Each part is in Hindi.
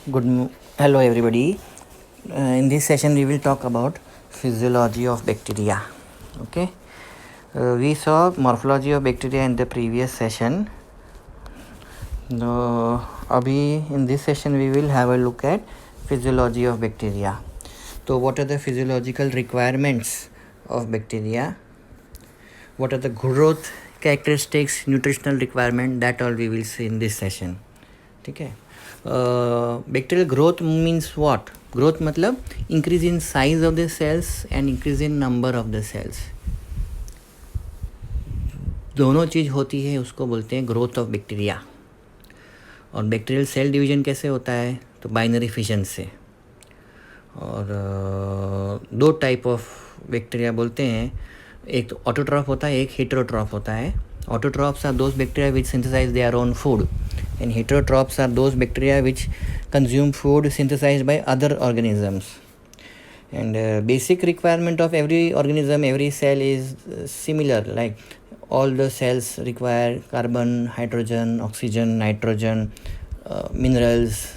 Hello everybody. In this session we will talk about physiology of bacteria. Okay. We saw morphology of bacteria in the previous session. In this session we will have a look at physiology of bacteria. So what are the physiological requirements of bacteria? What are the growth characteristics, nutritional requirement, that all we will see in this session. Okay. Bacterial growth means what? Growth मतलब increase in size of the cells and increase in number of the cells. दोनों चीज़ होती है, उसको बोलते हैं ग्रोथ ऑफ बैक्टीरिया. और बैक्टीरियल सेल डिवीजन कैसे होता है? तो बाइनरी फिशन से. और दो टाइप ऑफ बैक्टीरिया बोलते हैं, एक तो ऑटोट्रॉफ होता है, एक हेटेरोट्रॉफ होता है. Autotrophs are those bacteria which synthesize their own food, and heterotrophs are those bacteria which consume food synthesized by other organisms. And basic requirement of every organism, every cell is similar. Like all the cells require carbon, hydrogen, oxygen, nitrogen, minerals.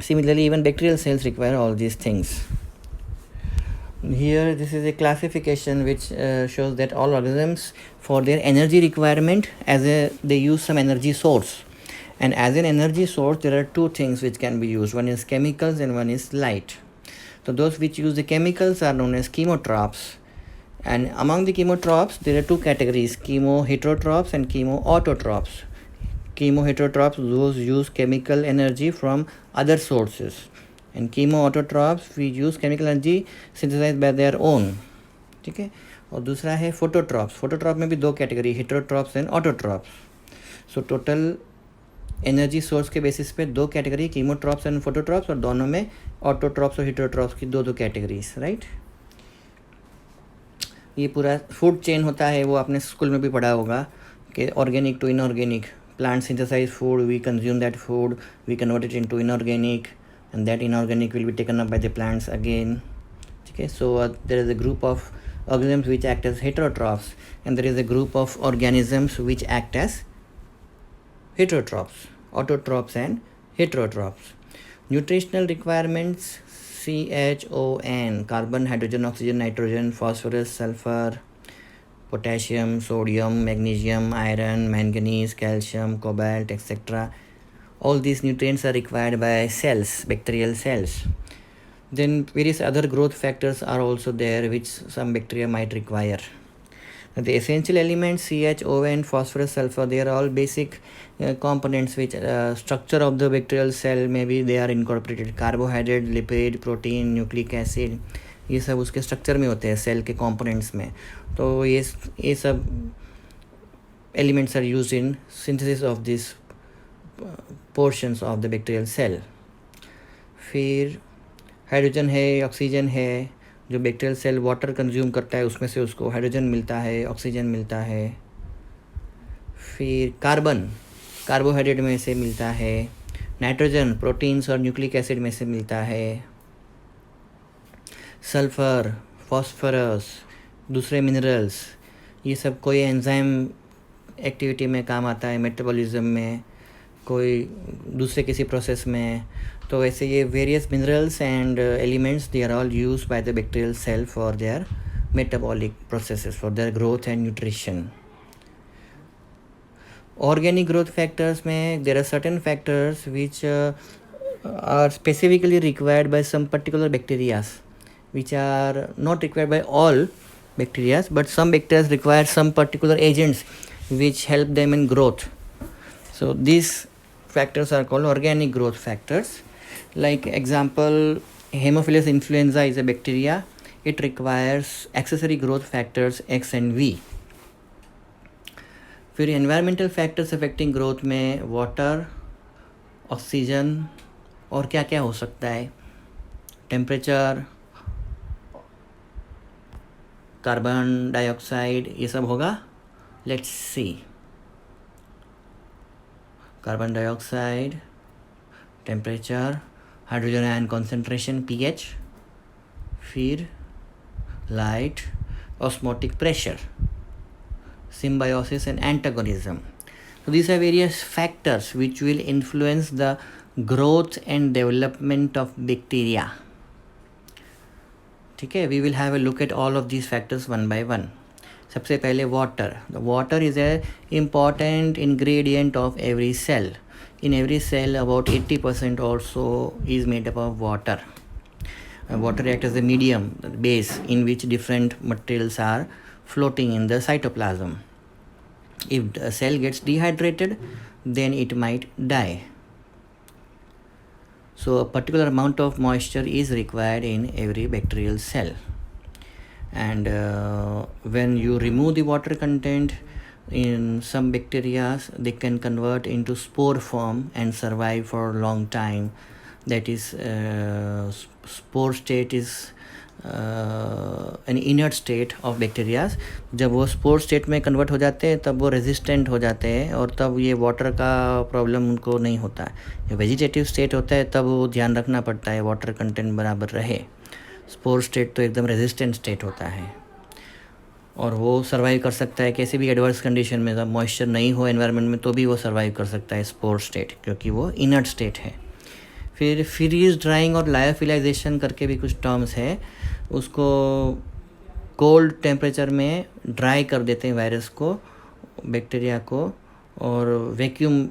Similarly, even bacterial cells require all these things. Here this is a classification which shows that all organisms, for their energy requirement, they use some energy source, and as an energy source there are two things which can be used. One is chemicals and one is light. So those which use the chemicals are known as chemotrophs, and among the chemotrophs there are two categories: chemoheterotrophs and chemoautotrophs. Chemoheterotrophs, those use chemical energy from other sources, and chemoautotrophs we use chemical energy synthesized by their own. ठीक है. और दूसरा है फोटोट्रॉप्स. फोटोट्रॉप में भी दो category, heterotrophs and autotrophs. So total energy source के बेसिस पे दो कैटेगरी, कीमोट्रॉप्स एंड फोटोट्रॉप्स, और दोनों में ऑटोट्रॉप्स और हेटेरोट्रॉप्स की दो कैटेगरीज. राइट. ये पूरा फूड चेन होता है, वो आपने स्कूल में भी पढ़ा होगा कि organic to inorganic. Plant synthesise food, we consume that food, we convert it into inorganic, and that inorganic will be taken up by the plants again. Okay, so there is a group of organisms which act as heterotrophs, and there is a group of organisms which act as heterotrophs, autotrophs and heterotrophs. Nutritional requirements: CHON, carbon, hydrogen, oxygen, nitrogen, phosphorus, sulfur, potassium, sodium, magnesium, iron, manganese, calcium, cobalt, etc. All these nutrients are required by cells, bacterial cells. Then various other growth factors are also there which some bacteria might require. The essential elements CHON, phosphorus, sulfur, they are all basic components which structure of the bacterial cell, maybe they are incorporated. Carbohydrate, lipid, protein, nucleic acid, ये सब उसके स्ट्रक्चर में होते हैं, सेल के कंपोनेंट्स में. तो ये सब elements are used in synthesis of this portions of the bacterial cell. फिर हाइड्रोजन है, ऑक्सीजन है. जो बैक्टीरियल सेल वाटर कंज्यूम करता है उसमें से उसको हाइड्रोजन मिलता है, ऑक्सीजन मिलता है. फिर कार्बन कार्बोहाइड्रेट में से मिलता है. नाइट्रोजन प्रोटीन्स और न्यूक्लिक एसिड में से मिलता है. सल्फर, फॉस्फोरस, दूसरे मिनरल्स, ये सब कोई एंजाइम एक्टिविटी में काम आता है, मेटाबॉलिज्म में, कोई दूसरे किसी प्रोसेस में. तो ऐसे ये various minerals and elements, they are all used by the bacterial cell for their metabolic processes, for their growth and nutrition. Organic growth factors में there are certain factors which are specifically required by some particular bacterias, which are not required by all bacteria, but some bacteria require some particular agents which help them in growth. So these factors are called organic growth factors. Like example, Haemophilus influenza is a bacteria. It requires accessory growth factors X and V. फिर environmental factors affecting growth में water, oxygen, और क्या क्या हो सकता है, temperature, कार्बन डाइऑक्साइड, ये सब होगा. Let's see. Carbon dioxide, temperature, hydrogen ion concentration pH, फिर light, osmotic pressure, symbiosis and antagonism. So these are various factors which will influence the growth and development of bacteria. ठीक है, we will have a look at all of these factors one by one. सबसे पहले water. Water is a important ingredient of every cell. In every cell about 80% or so is made up of water. Water acts as a medium, the base in which different materials are floating in the cytoplasm. If the cell gets dehydrated, then it might die. So a particular amount of moisture is required in every bacterial cell. And when you remove the water content, in some bacteria they can convert into spore form and survive for a long time. That is spore state is an inert state of bacteria. जब वो spore state में convert हो जाते हैं तब वो resistant हो जाते हैं और तब ये water का problem उनको नहीं होता है. ये vegetative state होता है तब वो ध्यान रखना पड़ता है water content बराबर रहे. स्पोर स्टेट तो एकदम रेजिस्टेंट स्टेट होता है और वो सर्वाइव कर सकता है कैसे भी एडवर्स कंडीशन में. जब मॉइस्चर नहीं हो एनवायरनमेंट में तो भी वो सर्वाइव कर सकता है स्पोर स्टेट, क्योंकि वो इनर्ट स्टेट है. फिर फ्रीज ड्राइंग और लायोफिलाइजेशन करके भी कुछ टर्म्स है. उसको कोल्ड टेम्परेचर में ड्राई कर देते हैं वायरस को, बैक्टीरिया को, और वैक्यूम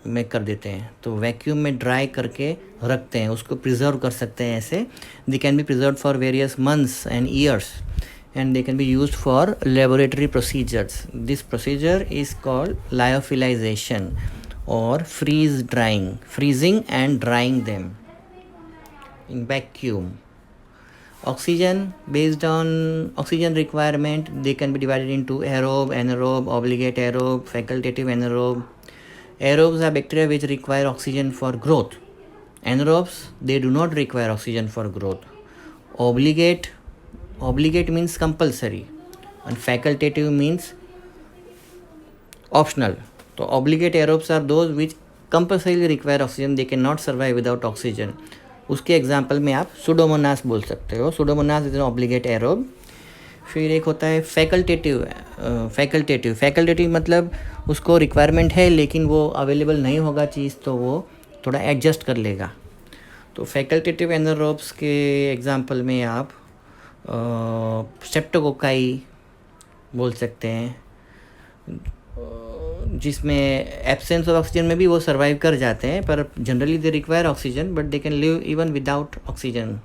में कर देते हैं. तो वैक्यूम में ड्राई करके रखते हैं, उसको प्रिजर्व कर सकते हैं ऐसे. They can be preserve for various months and years and they can be used for laboratory procedures. This procedure is called lyophilization or freeze drying, freezing and drying them in vacuum. Oxygen, based on oxygen requirement, they can be divided into aerobe, anaerobe, obligate aerobe, facultative anaerobe. Aerobes are bacteria which require oxygen for growth. Anaerobes, they do not require oxygen for growth. Obligate means compulsory and facultative means optional. So obligate aerobes are those which compulsorily require oxygen. They cannot survive without oxygen. उसके एग्जाम्पल में आप सुडोमोनास बोल सकते हो. Pseudomonas is an obligate aerobe. फिर एक होता है फैकल्टेटिव मतलब उसको रिक्वायरमेंट है लेकिन वो अवेलेबल नहीं होगा चीज़ तो वो थोड़ा एडजस्ट कर लेगा. तो फैकल्टेटिव एनारोब्स के एग्जाम्पल में आप स्ट्रेप्टोकोकाई बोल सकते हैं, जिसमें एब्सेंस ऑफ ऑक्सीजन में भी वो सर्वाइव कर जाते हैं, पर generally they require oxygen but they can live even without oxygen.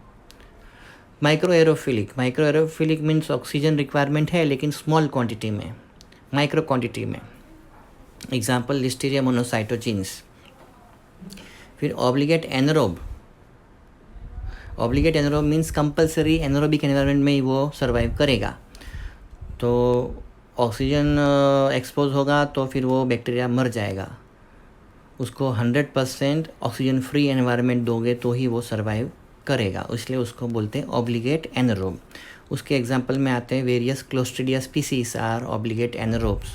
Micro aerophilic means oxygen requirement है लेकिन स्मॉल क्वांटिटी में, माइक्रो क्वांटिटी में. Example listeria monocytogenes. फिर obligate anaerobe means compulsory anaerobic environment में ही वो सर्वाइव करेगा. तो ऑक्सीजन एक्सपोज होगा तो फिर वो बैक्टीरिया मर जाएगा. उसको 100% ऑक्सीजन फ्री एनवायरनमेंट दोगे तो ही वो सर्वाइव करेगा, इसलिए उसको बोलते हैं ऑब्लिगेट एनारोब. उसके एग्जांपल में आते हैं various clostridia species are obligate anaerobes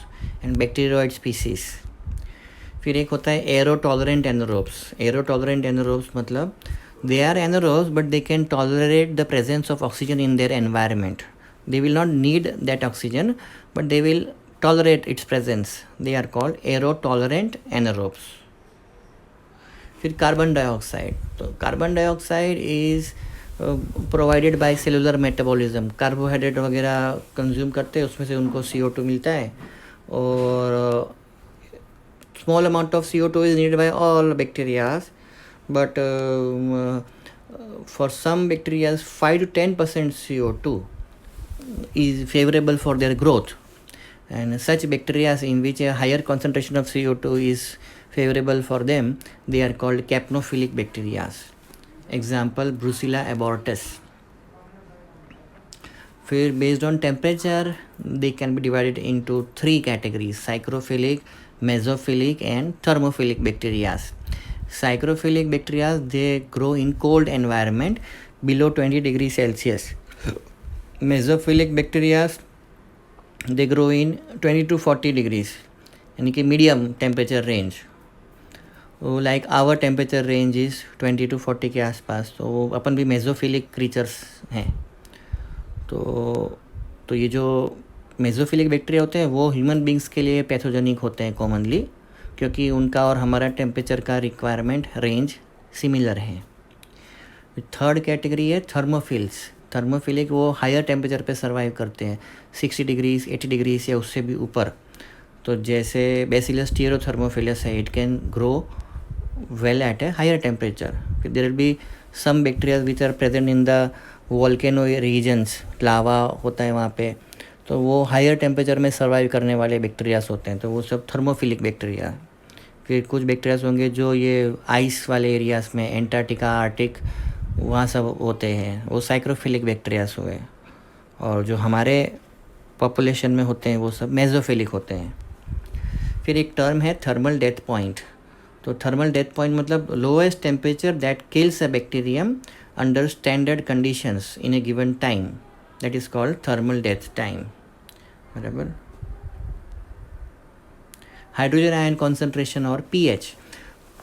and bacteroid species. फिर एक होता है एरो टॉलरेंट एनारोब्स मतलब they are anaerobes but they can tolerate the presence of oxygen in their environment. They will not need that oxygen but they will tolerate its presence. They are called aerotolerant anaerobes. फिर कार्बन डाइऑक्साइड. तो carbon dioxide is provided by cellular metabolism. Carbohydrate वगैरह कंज्यूम करते हैं, उसमें से उनको CO2 मिलता है और small amount of CO2 is needed bye all bacterias. But for some bacteria 5 to 10% CO2 is favorable for their growth, and such bacteria in which a higher concentration of CO2 is favorable for them, they are called capnophilic bacteria. Example Brucella abortus. फिर based on temperature they can be divided into 3 categories: psychrophilic, mesophilic and thermophilic bacteria. Psychrophilic bacteria, they grow in cold environment below 20 degrees Celsius. Mesophilic bacteria, they grow in 20 to 40 degrees, यानी कि medium temperature range. Like our temperature range is 20 to 40 के आसपास, तो अपन भी mesophilic creatures हैं. तो ये जो mesophilic bacteria होते हैं वो ह्यूमन बींग्स के लिए पैथोजेनिक होते हैं कॉमनली, क्योंकि उनका और हमारा टेम्परेचर का रिक्वायरमेंट रेंज सिमिलर है। थर्ड कैटेगरी है थर्मोफिल्स। थर्मोफिलिक वो हायर टेम्परेचर पे सर्वाइव करते हैं, 60 डिग्रीज 80 डिग्रीज या उससे भी ऊपर। तो जैसे बेसिलस स्टीरोथर्मोफिलस है, it can grow well at a higher temperature. There will be some bacteria which are present in the volcano regions, lava होता है वहाँ पे, तो वो हायर टेम्परेचर में सर्वाइव करने वाले बैक्टीरियास होते हैं, तो वो सब थर्मोफिलिक बैक्टीरिया। फिर कुछ बैक्टीरियास होंगे जो ये आइस वाले एरियाज़ में, एंटार्क्टिका, आर्टिक, वहाँ सब होते हैं, वो साइक्रोफिलिक बैक्टीरियास हुए। और जो हमारे पॉपुलेशन में होते हैं वो सब मेसोफिलिक होते हैं। फिर एक टर्म है थर्मल डेथ पॉइंट। तो थर्मल डेथ पॉइंट मतलब lowest temperature that kills a bacterium under standard conditions in a given time, that is called thermal death time. बराबर। हाइड्रोजन आयन कॉन्सेंट्रेशन और pH।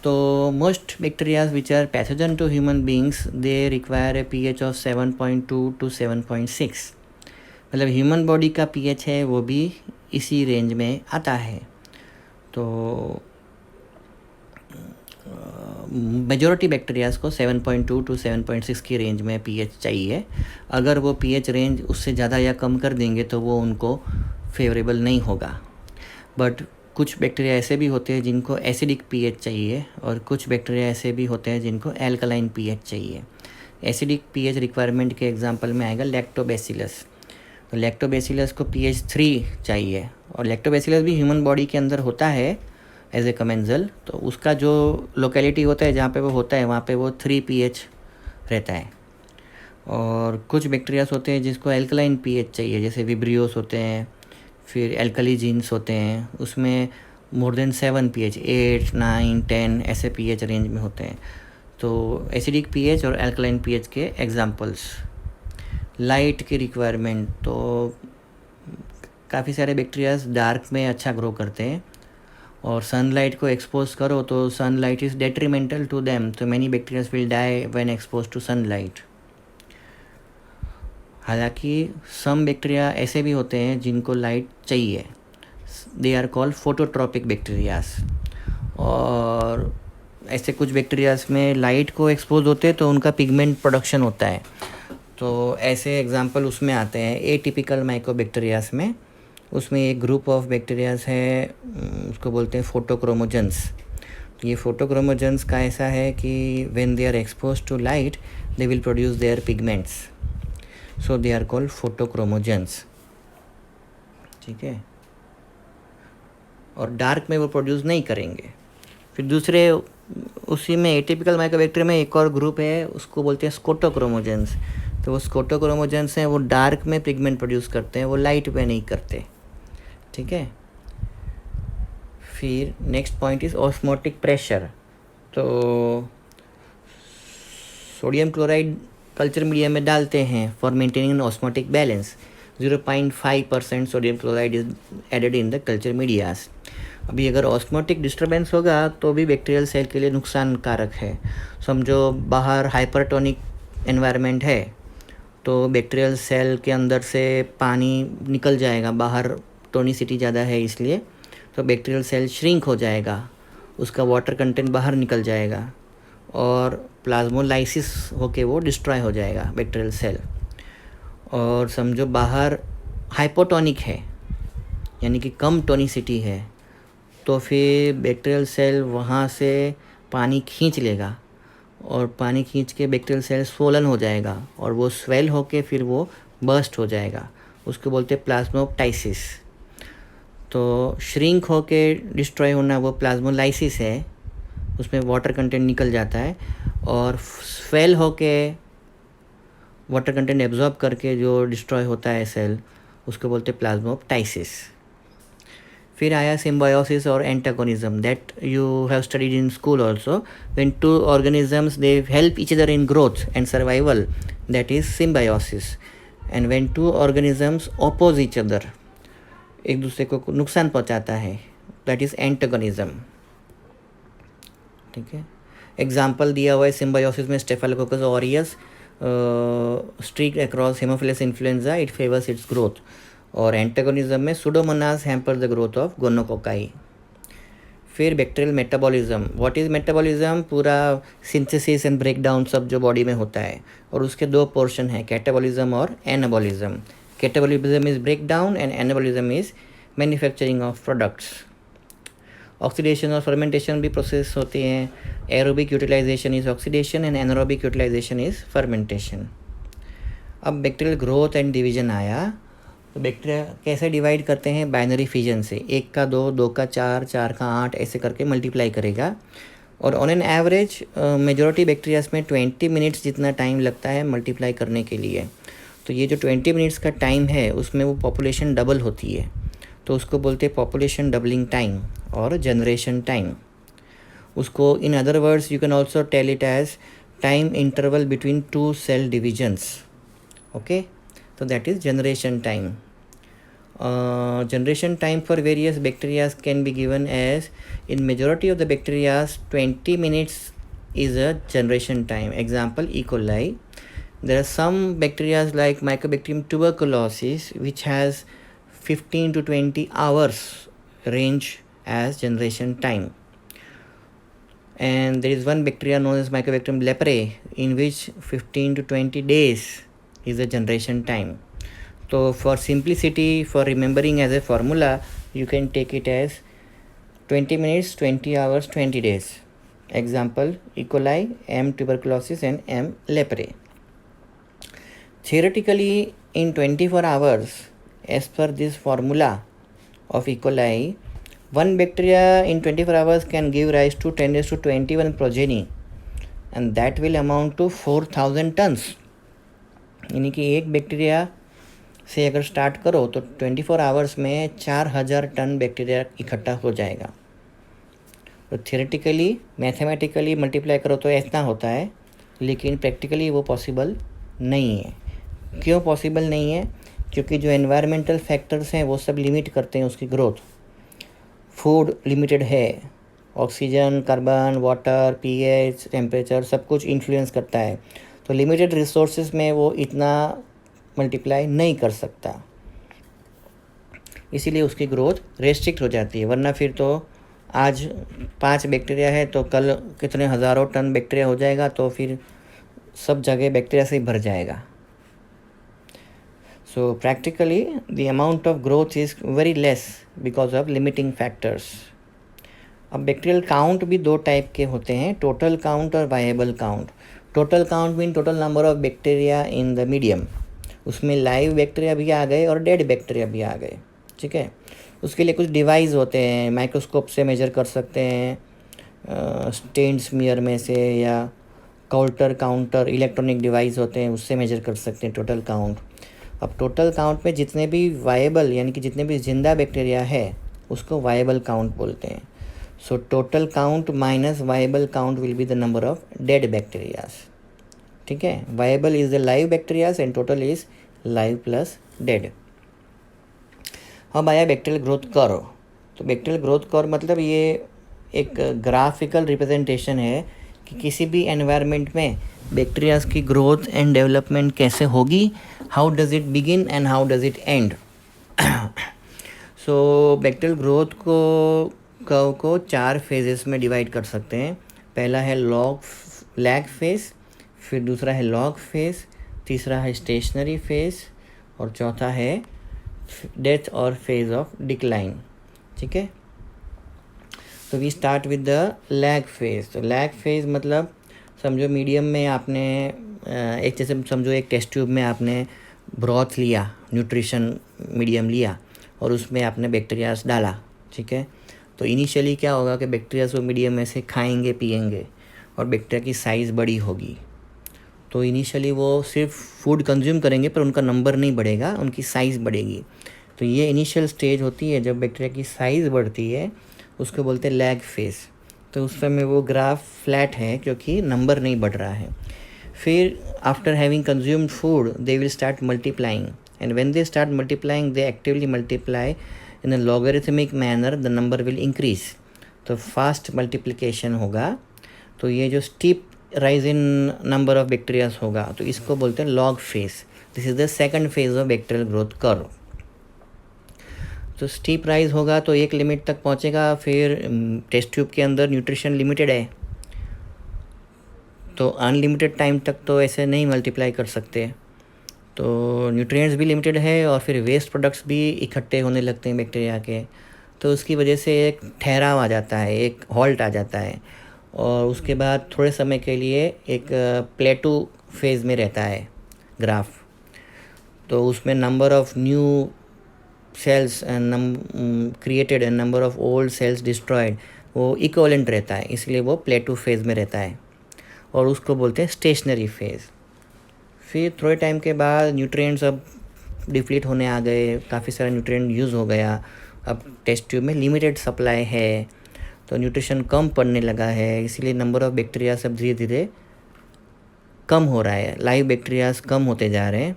तो most bacterias which are pathogen to human beings they require a pH of 7.2 to 7.6। मतलब ह्यूमन बॉडी का pH है वो भी इसी रेंज में आता है। तो मेजॉरिटी बैक्टीरियाज को 7.2 to 7.6 की रेंज में pH चाहिए। अगर वो pH रेंज उससे ज़्यादा या कम कर देंगे तो वो उनको फेवरेबल नहीं होगा। बट कुछ बैक्टीरिया ऐसे भी होते हैं जिनको एसिडिक pH चाहिए, और कुछ बैक्टीरिया ऐसे भी होते हैं जिनको एल्कलाइन pH चाहिए। एसिडिक pH रिक्वायरमेंट के एग्जांपल में आएगा लैक्टोबैसिलस। तो लैक्टोबैसिलस को pH 3 चाहिए, और लैक्टोबैसिलस भी ह्यूमन बॉडी के अंदर होता है एज ए कमेंजल। तो उसका जो लोकेलिटी होता है जहाँ पे वो होता है वहाँ पे वो 3 pH रहता है। और कुछ बैक्टीरियाज होते हैं जिसको एल्कलाइन pH चाहिए, जैसे विब्रियोस होते हैं, फिर एल्कली जीन्स होते हैं, उसमें मोर देन 7 pH, 8, 9, 10 ऐसे pH रेंज में होते हैं। तो एसिडिक pH और एल्कलाइन pH के एग्जांपल्स। लाइट की रिक्वायरमेंट, तो काफ़ी सारे बैक्टीरियाज डार्क में अच्छा ग्रो करते हैं, और सनलाइट को एक्सपोज करो तो sunlight is detrimental to them, तो many bacterias will die when expose to sunlight. हालांकि सम बैक्टीरिया ऐसे भी होते हैं जिनको लाइट चाहिए, they are called phototropic bacterias. और ऐसे कुछ बैक्टीरियाज में लाइट को एक्सपोज होते हैं तो उनका पिगमेंट प्रोडक्शन होता है। तो ऐसे एग्जांपल उसमें आते हैं एटिपिकल माइकोबैक्टीरियाज में। उसमें एक ग्रुप ऑफ बैक्टीरियाज है, उसको बोलते हैं फोटोक्रोमोजेंस। ये फोटोक्रोमोजेंस का ऐसा है कि when they are expose to light they will produce their pigments, so they are called photochromogens. ठीक है। और डार्क में वो प्रोड्यूस नहीं करेंगे। फिर दूसरे उसी में एटिपिकल माइकोबैक्टीरिया में एक और ग्रुप है, उसको बोलते हैं स्कोटोक्रोमोजेंस। तो वो स्कोटोक्रोमोजेंस हैं, वो डार्क में पिगमेंट प्रोड्यूस करते हैं, वो लाइट में नहीं करते। ठीक है। फिर next point is osmotic pressure. तो सोडियम क्लोराइड कल्चर मीडिया में डालते हैं for maintaining an osmotic balance. 0.5% sodium chloride is added in the culture medias. अभी अगर ऑस्मोटिक डिस्टर्बेंस होगा तो भी बैक्टीरियल सेल के लिए नुकसानकारक है। समझो बाहर हाइपरटोनिक एनवायरनमेंट है तो बैक्टीरियल सेल के अंदर से पानी निकल जाएगा, बाहर टोनिसिटी ज़्यादा है इसलिए, तो बैक्टीरियल सेल श्रिंक हो जाएगा, उसका वाटर कंटेंट बाहर निकल जाएगा और प्लाज्मोलाइसिस होके वो डिस्ट्रॉय हो जाएगा बैक्टीरियल सेल। और समझो बाहर हाइपोटोनिक है यानी कि कम टोनिसिटी है, तो फिर बैक्टीरियल सेल वहाँ से पानी खींच लेगा, और पानी खींच के बैक्टीरियल सेल स्वोलन हो जाएगा, और वो स्वेल होके फिर वो बर्स्ट हो जाएगा, उसको बोलते हैं प्लाज्मोप्टाइसिस। तो श्रिंक होके डिस्ट्रॉय होना वो प्लाज्मोलाइसिस है, उसमें वाटर कंटेंट निकल जाता है, और स्वेल होके वाटर कंटेंट एब्जॉर्ब करके जो डिस्ट्रॉय होता है सेल, उसको बोलते हैं प्लाज्मोप्टाइसिस। फिर आया सिम्बायोसिस और antagonism, that you have studied in school also. When to organisms they help each other in growth and survival, that is symbiosis. And when to organisms oppose each other, एक दूसरे को नुकसान पहुंचाता है, दैट इज एंटागोनिज्म। ठीक है। एग्जाम्पल दिया हुआ है सिम्बायोसिस में staphylococcus aureus streaked across haemophilus influenzae, it favours its growth. और एंटागोनिज्म में pseudomonas hamper the growth of gonococci. फिर bacterial metabolism. What is metabolism? पूरा सिंथेसिस एंड ब्रेक डाउन सब जो बॉडी में होता है. और उसके दो पोर्शन हैं, कैटाबॉलिज्म और anabolism. Catabolism is break down and anabolism is manufacturing of products. Oxidation और फर्मेंटेशन भी प्रोसेस होती हैं. Aerobic utilisation is oxidation and anaerobic utilisation is fermentation. अब बैक्टीरियल ग्रोथ एंड डिवीजन आया. तो बैक्टीरिया कैसे डिवाइड करते हैं? बाइनरी फिजन से. 1 का 2, 2 का 4, 4 का 8 ऐसे करके मल्टीप्लाई करेगा. और on an average majority bacterias में 20 मिनट्स जितना टाइम लगता है मल्टीप्लाई करने के लिए. तो ये जो 20 मिनट्स का टाइम है उसमें वो पॉपुलेशन डबल होती है. तो उसको बोलते हैं पॉपुलेशन डबलिंग टाइम और जनरेशन टाइम. उसको in other words you can also tell it as time interval between 2 cell divisions. Okay, so that is generation time. Generation time for various bacteria can be given as, in majority of the bacteria 20 minutes is a generation time. Example, E. coli. There are some bacteria like Mycobacterium tuberculosis which has 15 to 20 hours range as generation time. And there is one bacteria known as Mycobacterium leprae in which 15 to 20 days is the generation time. So for simplicity, for remembering as a formula, you can take it as 20 minutes, 20 hours, 20 days. Example, E. coli, M. tuberculosis and M. leprae. Theoretically, in 24 hours, as per this formula of E. coli, one bacteria in 24 hours can give rise to 10 raised to 21 progeny, and that will amount to 4,000 tons. यानी कि एक बैक्टीरिया से अगर स्टार्ट करो तो 24 आवर्स में 4000 टन बैक्टीरिया इकट्ठा हो जाएगा. तो थियोरेटिकली मैथमेटिकली मल्टीप्लाई करो तो इतना होता है, लेकिन प्रैक्टिकली वो पॉसिबल नहीं है. क्यों पॉसिबल नहीं है? क्योंकि जो एनवायरमेंटल फैक्टर्स हैं वो सब लिमिट करते हैं उसकी ग्रोथ. फूड लिमिटेड है, oxygen, carbon, water, pH, temperature सब कुछ इन्फ्लुएंस करता है. तो लिमिटेड रिसोर्सेज में वो इतना मल्टीप्लाई नहीं कर सकता, इसीलिए उसकी ग्रोथ रेस्ट्रिक्ट हो जाती है. वरना फिर तो आज 5 बैक्टीरिया है तो कल कितने हज़ारों टन बैक्टीरिया हो जाएगा, तो फिर सब जगह बैक्टीरिया से ही भर जाएगा. So practically the amount of growth is very less because of limiting factors. अब बैक्टीरियल काउंट भी 2 टाइप के होते हैं, टोटल काउंट और viable count. Total count mean total number of bacteria in the medium. उसमें लाइव बैक्टीरिया भी आ गए और डेड बैक्टीरिया भी आ गए. ठीक है, उसके लिए कुछ डिवाइस होते हैं, माइक्रोस्कोप से मेजर कर सकते हैं, स्टेन स्मीयर में से, या काउंटर इलेक्ट्रॉनिक डिवाइस होते हैं उससे मेजर कर सकते हैं टोटल काउंट. अब टोटल काउंट में जितने भी वायबल यानी कि जितने भी जिंदा बैक्टीरिया है उसको वायबल काउंट बोलते हैं. So total count minus viable count will be the number of dead bacteria. ठीक है, viable is the live bacteria and total is live plus dead. अब आया बैक्टीरियल ग्रोथ कर्व. तो बैक्टीरियल ग्रोथ कर्व मतलब ये एक ग्राफिकल रिप्रेजेंटेशन है कि किसी भी एनवायरनमेंट में बैक्टीरियाज की ग्रोथ एंड डेवलपमेंट कैसे होगी, how does it begin and how does it and. So bacterial growth को 4 फेजेस में डिवाइड कर सकते हैं. पहला है लैग फेज, फिर दूसरा है लॉग फेज, तीसरा है स्टेशनरी फेज और चौथा है डेथ और फेज ऑफ डिक्लाइन. ठीक है, तो we start with the lag phase. तो लैग फेज मतलब समझो मीडियम में आपने एक जैसे समझो एक टेस्ट ट्यूब में आपने ब्रॉथ लिया, न्यूट्रिशन मीडियम लिया और उसमें आपने बैक्टीरियाज डाला. ठीक है, तो इनिशियली क्या होगा कि बैक्टीरिया वो मीडियम में से खाएंगे पिएंगे और बैक्टीरिया की साइज़ बड़ी होगी. तो इनिशियली वो सिर्फ फूड कंज्यूम करेंगे पर उनका नंबर नहीं बढ़ेगा, उनकी साइज़ बढ़ेगी. तो ये इनिशियल स्टेज होती है जब बैक्टीरिया की साइज़ बढ़ती है, उसको बोलते हैं लैग फेज. तो उस समय वो ग्राफ फ्लैट है क्योंकि नंबर नहीं बढ़ रहा है. फिर after having consumed food they will start multiplying, and when they start multiplying they actively multiply in a logarithmic manner, the number will increase. तो फास्ट मल्टीप्लिकेशन होगा. तो ये जो steep rise in number of bacterias होगा तो इसको बोलते हैं log phase. This is the second phase of bacterial growth curve. तो स्टीप राइज होगा तो एक लिमिट तक पहुंचेगा, फिर टेस्ट ट्यूब के अंदर न्यूट्रिशन लिमिटेड है तो अनलिमिटेड टाइम तक तो ऐसे नहीं मल्टीप्लाई कर सकते, तो न्यूट्रिएंट्स भी लिमिटेड है और फिर वेस्ट प्रोडक्ट्स भी इकट्ठे होने लगते हैं बैक्टीरिया के, तो उसकी वजह से एक ठहराव आ जाता है, एक हॉल्ट आ जाता है और उसके बाद थोड़े समय के लिए एक प्लेटू फेज़ में रहता है ग्राफ। तो उसमें number of new cells created and number of old cells destroyed वो इक्विवेलेंट रहता है, इसलिए वो प्लेटू फेज़ में रहता है और उसको बोलते हैं स्टेशनरी फेज़। फिर थोड़े टाइम के बाद न्यूट्रिएंट्स अब डिप्लीट होने आ गए, काफ़ी सारा न्यूट्रिएंट यूज़ हो गया, अब टेस्ट ट्यूब में लिमिटेड सप्लाई है तो न्यूट्रिशन कम पड़ने लगा है, इसीलिए नंबर ऑफ बैक्टीरिया सब धीरे धीरे कम हो रहा है, लाइव बैक्टीरियाज कम होते जा रहे हैं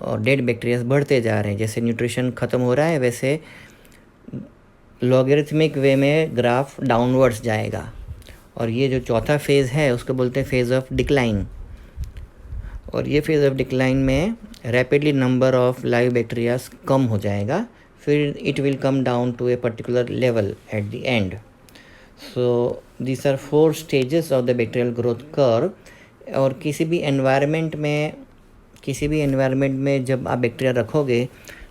और डेड बैक्टीरियाज बढ़ते जा रहे हैं। जैसे न्यूट्रिशन ख़त्म हो रहा है वैसे लॉगरिथमिक वे में ग्राफ डाउनवर्ड्स जाएगा और ये जो चौथा फेज़ है उसको बोलते हैं फेज़ ऑफ डिक्लाइन। और ये फेज़ ऑफ डिक्लाइन में rapidly number of live bacterias कम हो जाएगा, फिर it will come down to a particular level at the end. So this are 4 stages of the bacterial growth curve. और किसी भी एनवायरनमेंट में जब आप बैक्टीरिया रखोगे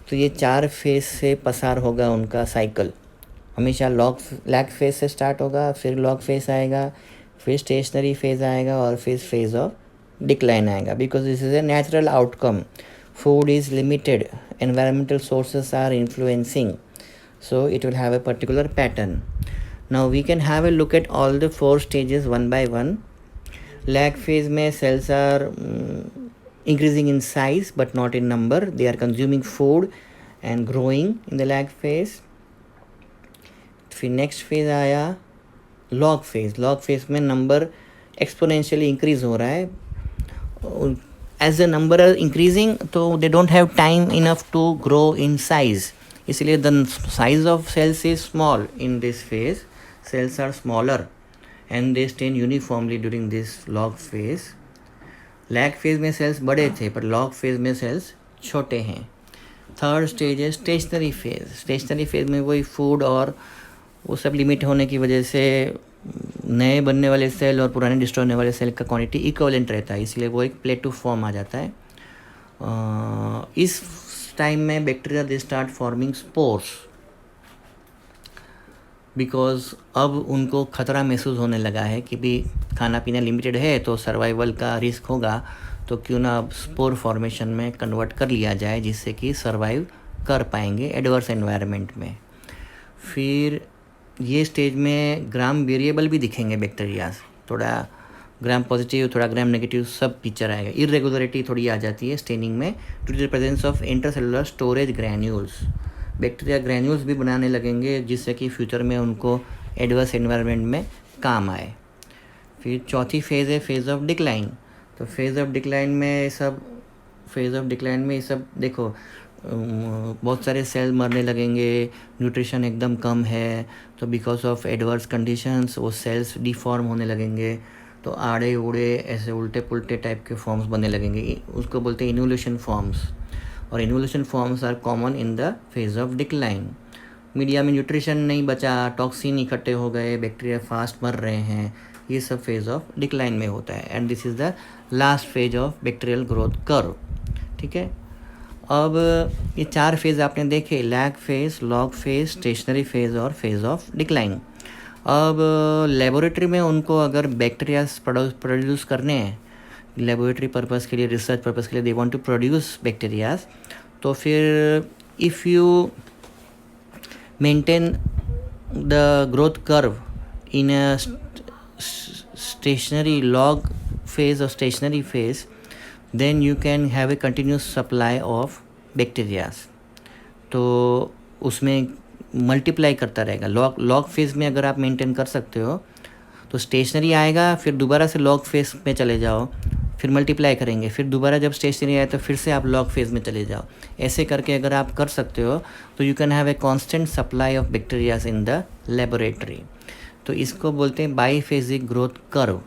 तो ये 4 फेज़ से पसार होगा उनका साइकिल। हमेशा लैग फेज़ से स्टार्ट होगा, फिर लॉग फेज़ आएगा, फिर स्टेशनरी फेज़ आएगा और फिर फेज़ ऑफ डिक्लाइन आएगा, because this is a natural outcome. Food is limited, environmental sources are influencing, so it will have a particular pattern. Now we can have a look at all the 4 stages one by one. Lag phase में cells are increasing in size but not in number. They are consuming food and growing in the lag phase. फिर next phase आया log phase. Log phase में number exponentially increase हो रहा है। As the number are increasing तो they don't have time enough to grow in size, इसलिए the size of cells is small in this phase. Cells are smaller and they stay uniformly during this log phase. Lag phase में cells बड़े थे पर log phase में cells छोटे हैं। थर्ड स्टेज है स्टेशनरी फेज़। स्टेशनरी फेज़ में वही फूड और वो सब लिमिट होने की वजह से नए बनने वाले सेल और पुराने डिस्ट्रॉय होने वाले सेल का क्वांटिटी इक्विवेलेंट रहता है, इसलिए वो एक प्लेटू फॉर्म आ जाता है। इस टाइम में bacteria they start forming spores, because अब उनको ख़तरा महसूस होने लगा है कि भी खाना पीना लिमिटेड है तो सर्वाइवल का रिस्क होगा, तो क्यों ना अब स्पोर फॉर्मेशन में कन्वर्ट कर लिया जाए जिससे कि सर्वाइव कर पाएंगे एडवर्स एनवायरनमेंट में। फिर ये स्टेज में ग्राम वेरिएबल भी दिखेंगे बैक्टीरियाज, थोड़ा ग्राम पॉजिटिव थोड़ा ग्राम नेगेटिव सब पिक्चर आएगा। इरेगुलरिटी थोड़ी आ जाती है स्टेनिंग में due to the presence of intercellular storage granules. Bacteria granules भी बनाने लगेंगे जिससे कि फ्यूचर में उनको एडवर्स एनवायरनमेंट में काम आए। फिर चौथी फेज़ है फेज़ ऑफ डिक्लाइन। तो फेज़ ऑफ डिक्लाइन में ये सब देखो बहुत सारे सेल मरने लगेंगे, न्यूट्रिशन एकदम कम है तो बिकॉज ऑफ एडवर्स कंडीशंस वो सेल्स डिफॉर्म होने लगेंगे, तो आड़े उड़े ऐसे उल्टे पुल्टे टाइप के फॉर्म्स बनने लगेंगे, उसको बोलते हैं इन्वोल्यूशन फॉर्म्स। और involution forms are common in the phase of decline. Media में न्यूट्रिशन नहीं बचा, टॉक्सिन इकट्ठे हो गए, बैक्टीरिया फास्ट मर रहे हैं, ये सब फेज ऑफ डिक्लाइन में होता है। And this is the last phase of bacterial growth curve. ठीक है, अब ये 4 फेज़ आपने देखे, lag phase, log phase, stationary phase और फेज़ ऑफ डिक्लाइन। अब लेबोरेटरी में उनको अगर बैक्टीरियाज प्रोड्यूस करने हैं लेबोरेटरी पर्पस के लिए, रिसर्च पर्पस के लिए, they want to produce bacterias, तो फिर if you maintain the growth curve in a stationary log phase और stationary phase, then you can have a continuous supply of bacteria, तो उसमें मल्टीप्लाई करता रहेगा। लॉग फेज़ में अगर आप मेंटेन कर सकते हो तो स्टेशनरी आएगा, फिर दोबारा से लॉग फेज़ में चले जाओ, फिर मल्टीप्लाई करेंगे, फिर दोबारा जब स्टेशनरी आए तो फिर से आप लॉग फेज़ में चले जाओ। ऐसे करके अगर आप कर सकते हो तो you can have a constant supply of bacterias in the laboratory. तो इसको बोलते हैं बाईफेजिक ग्रोथ कर्व।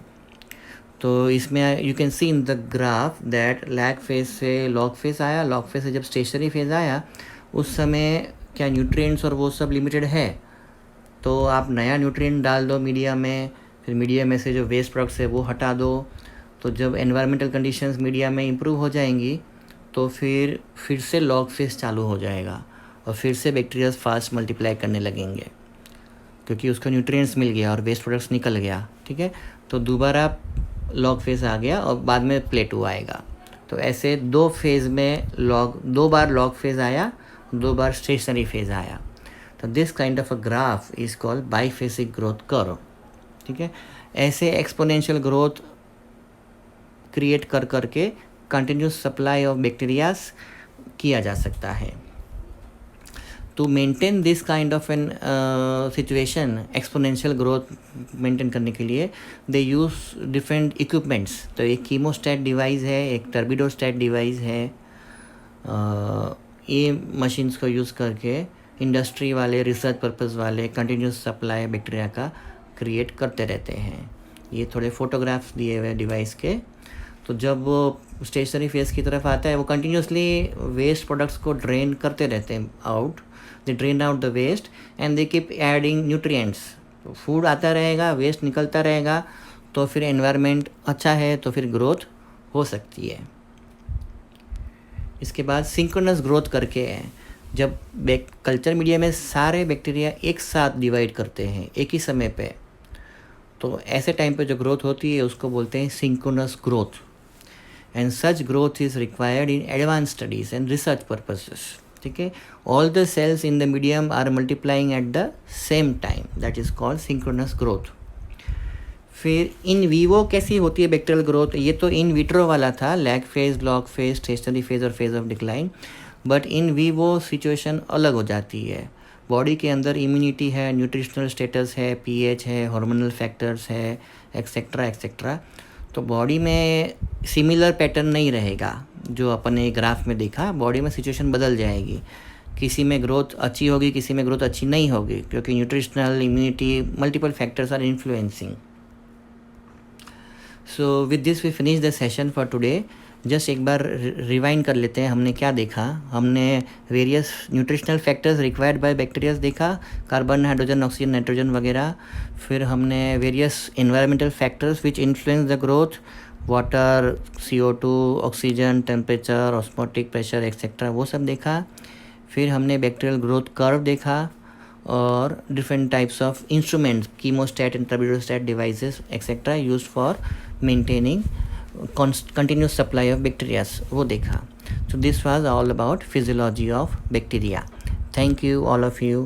तो इसमें you can see in the graph that lag phase से लॉग फेज आया, लॉग फेज से जब स्टेशनरी फेज आया उस समय क्या न्यूट्रिएंट्स और वो सब लिमिटेड है, तो आप नया न्यूट्रिएंट डाल दो मीडिया में, फिर मीडिया में से जो वेस्ट प्रोडक्ट्स है वो हटा दो। तो जब एनवायरमेंटल कंडीशंस मीडिया में इम्प्रूव हो जाएंगी तो फिर से लॉग फेज चालू हो जाएगा और फिर से बैक्टीरिया फास्ट मल्टीप्लाई करने लगेंगे, क्योंकि उसको न्यूट्रिएंट्स मिल गया और वेस्ट प्रोडक्ट्स निकल गया। ठीक है, तो दोबारा लॉग फेज आ गया और बाद में प्लेटू आएगा। तो ऐसे दो बार लॉग फेज आया, 2 बार स्टेशनरी फेज आया। तो this kind of a graph is called biphasic growth curve. ठीक है, ऐसे एक्सपोनेंशियल ग्रोथ क्रिएट कर करके कंटिन्यूस सप्लाई ऑफ बैक्टीरियाज किया जा सकता है। To maintain this kind of an situation, exponential growth maintain करने के लिए दे यूज़ डिफरेंट इक्विपमेंट्स। तो एक कीमोस्टैट डिवाइस है, एक टर्बिडोस्टैट डिवाइस है। ये मशीन्स को यूज़ करके इंडस्ट्री वाले, रिसर्च पर्पस वाले कंटिन्यूस सप्लाई बैक्टीरिया का क्रिएट करते रहते हैं। ये थोड़े फोटोग्राफ्स दिए हुए डिवाइस के। तो जब वो स्टेशनरी फेज की तरफ आता है, वो कंटिन्यूसली वेस्ट प्रोडक्ट्स को ड्रेन करते रहते हैं out. They drain out the waste and they keep adding nutrients. तो फूड आता रहेगा, वेस्ट निकलता रहेगा, तो फिर एनवायरनमेंट अच्छा है, तो फिर ग्रोथ हो सकती है। इसके बाद सिंक्रोनस ग्रोथ करके है, जब कल्चर मीडिया में सारे बैक्टीरिया एक साथ डिवाइड करते हैं एक ही समय पे, तो ऐसे टाइम पे जो ग्रोथ होती है उसको बोलते हैं synchronous growth. And such growth is required in advance studies and research purposes. ठीक है, all the cells in the medium are multiplying at the same time, that is called synchronous growth. फिर इन वीवो कैसी होती है बैक्टीरियल ग्रोथ? ये तो इन विट्रो वाला था, lag phase, log phase, stationary phase और phase of decline. But in vivo situation अलग हो जाती है। बॉडी के अंदर इम्यूनिटी है, न्यूट्रिशनल स्टेटस है, पीएच है, हार्मोनल फैक्टर्स है, एक्सेट्रा एक्सेट्रा। तो बॉडी में सिमिलर पैटर्न नहीं रहेगा जो अपने ग्राफ में देखा। बॉडी में सिचुएशन बदल जाएगी, किसी में ग्रोथ अच्छी होगी, किसी में ग्रोथ अच्छी नहीं होगी, क्योंकि nutritional, immunity, multiple factors are influencing. So with this we finish the session for today. Just एक बार रिवाइंड कर लेते हैं, हमने क्या देखा। हमने various nutritional factors required by bacterias देखा, कार्बन, हाइड्रोजन, ऑक्सीजन, नाइट्रोजन वगैरह। फिर हमने various environmental factors which influence the growth, water, CO2, oxygen, temperature, osmotic pressure etcetera, वो सब देखा। फिर हमने बैक्टीरियल ग्रोथ कर्व देखा और different types of instruments, chemostat and turbidostat devices etcetera used for maintaining continuous supply of bacteria, वो देखा। So this was all about physiology of bacteria. Thank you all of you.